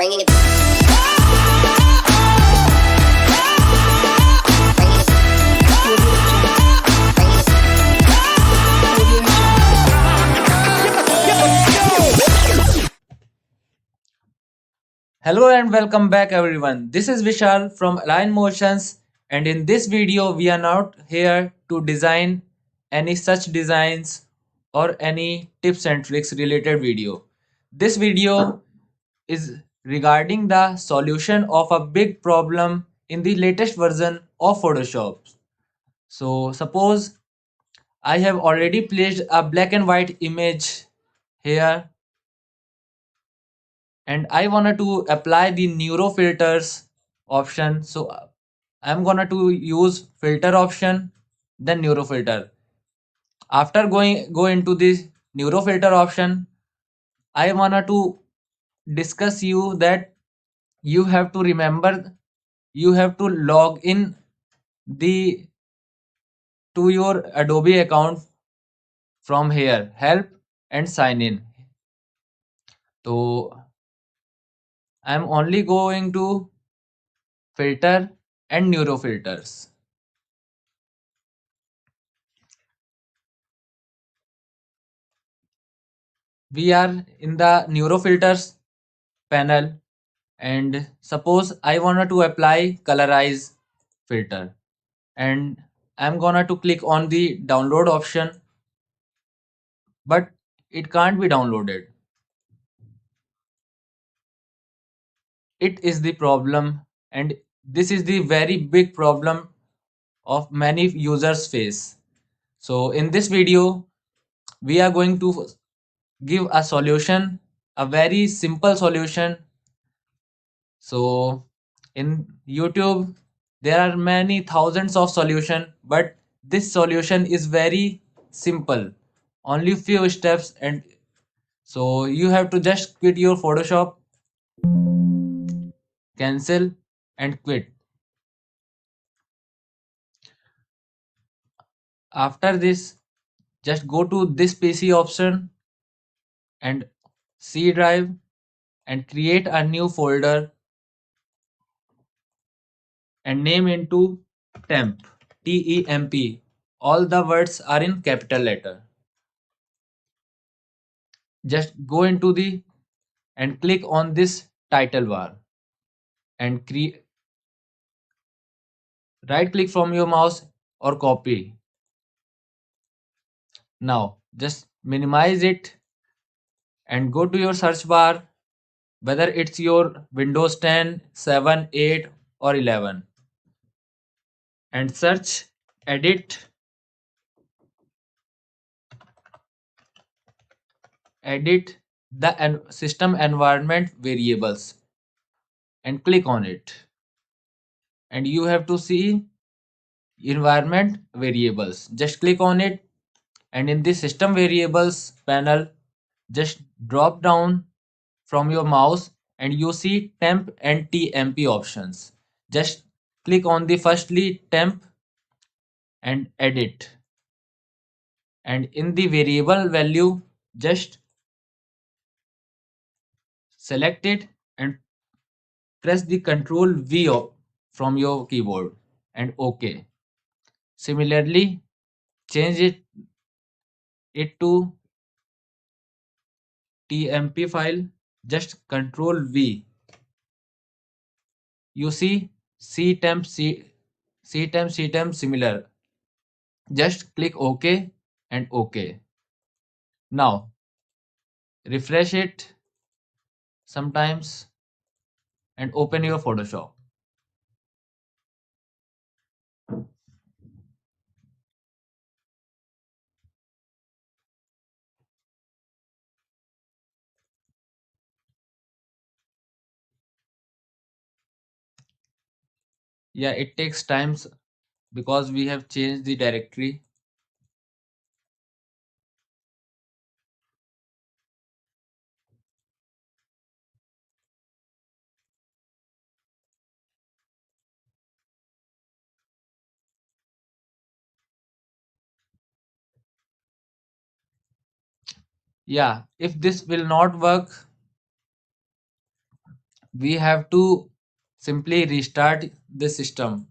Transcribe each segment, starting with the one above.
Hello and welcome back everyone. This is Vishal from alignmotions, and in this video we are not here to design any such designs or any tips and tricks related video. This video is regarding the solution of a big problem in the latest version of Photoshop. So suppose I have already placed a black and white image here and I wanted to apply the neuro filters option. So I'm gonna to use filter option, then neuro filter. After go into this neuro filter option, I wanna to discuss you that you have to remember, you have to log in the to your Adobe account from here, help and sign in. So I'm only going to filter and neuro filters. We are in the neuro filters panel, and suppose I wanted to apply colorize filter, and I'm gonna to click on the download option, but it can't be downloaded. It is the problem, and this is the very big problem of many users face. So in this video we are going to give a solution, a very simple solution. So in YouTube, there are many thousands of solution, but this solution is very simple. Only few steps, and so you have to just quit your Photoshop, cancel and quit. After this, just go to this PC option and C drive and create a new folder and name into temp, TEMP. All the words are in capital letter. Just go into the and click on this title bar and right click from your mouse or copy. Now just minimize it and go to your search bar, whether it's your Windows 10, 7, 8 or 11, and search edit the system environment variables and click on it, and you have to see environment variables. Just click on it, and in the system variables panel, just drop down from your mouse and you see temp and tmp options. Just click on the firstly temp and edit, and in the variable value just select it and press the control from your keyboard and ok. Similarly, change it to tmp file, just control v. You see ctemp similar. Just click OK and OK. Now refresh it sometimes and open your Photoshop. Yeah, it takes times because we have changed the directory. Yeah, if this will not work, we have to simply restart the system.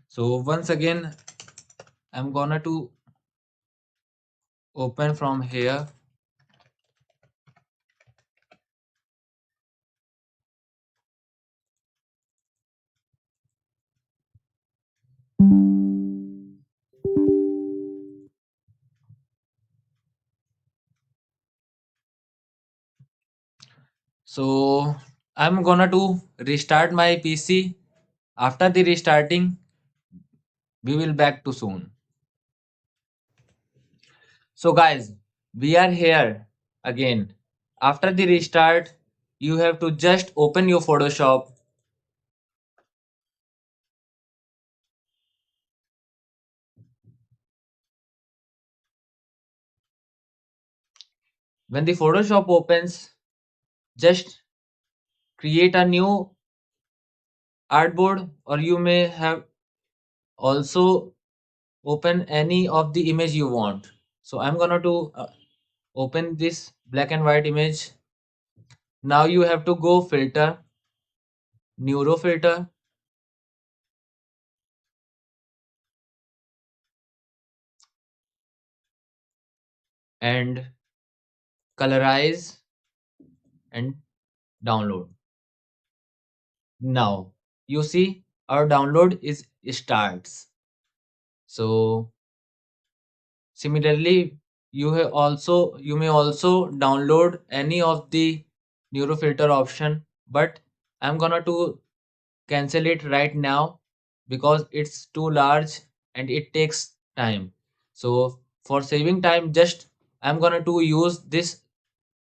So once again, I'm gonna to open from here. So I'm gonna to restart my PC. After the restarting, we will back to soon. So guys, we are here again. After the restart, you have to just open your Photoshop. When the Photoshop opens, just create a new artboard, or you may have also open any of the image you want. So I'm gonna to open this black and white image. Now you have to go filter, neuro filter, and colorize and download. Now you see our download is starts. So similarly, you may also download any of the neuro filter option, but I'm gonna to cancel it right now because it's too large and it takes time. So for saving time, just I'm gonna to use this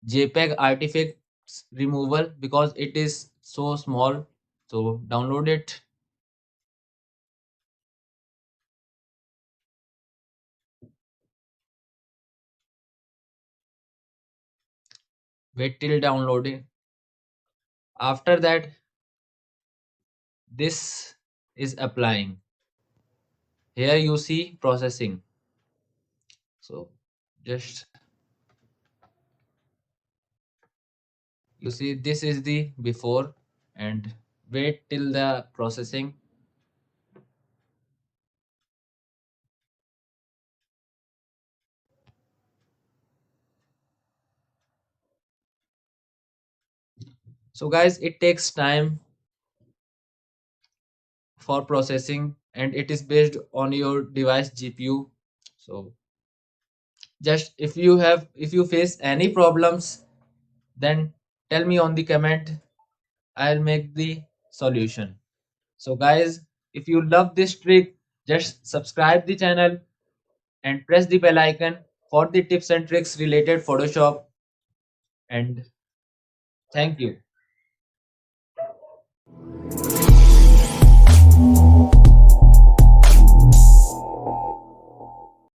JPEG artifacts removal because it is so small. So download it. Wait till downloading. After that, this is applying. Here you see processing. So just you see this is the before, and wait till the processing. So guys, it takes time for processing and it is based on your device GPU. So just if you face any problems, then tell me on the comment. I'll make the solution. So guys, if you love this trick, just subscribe the channel and press the bell icon for the tips and tricks related Photoshop, and thank you.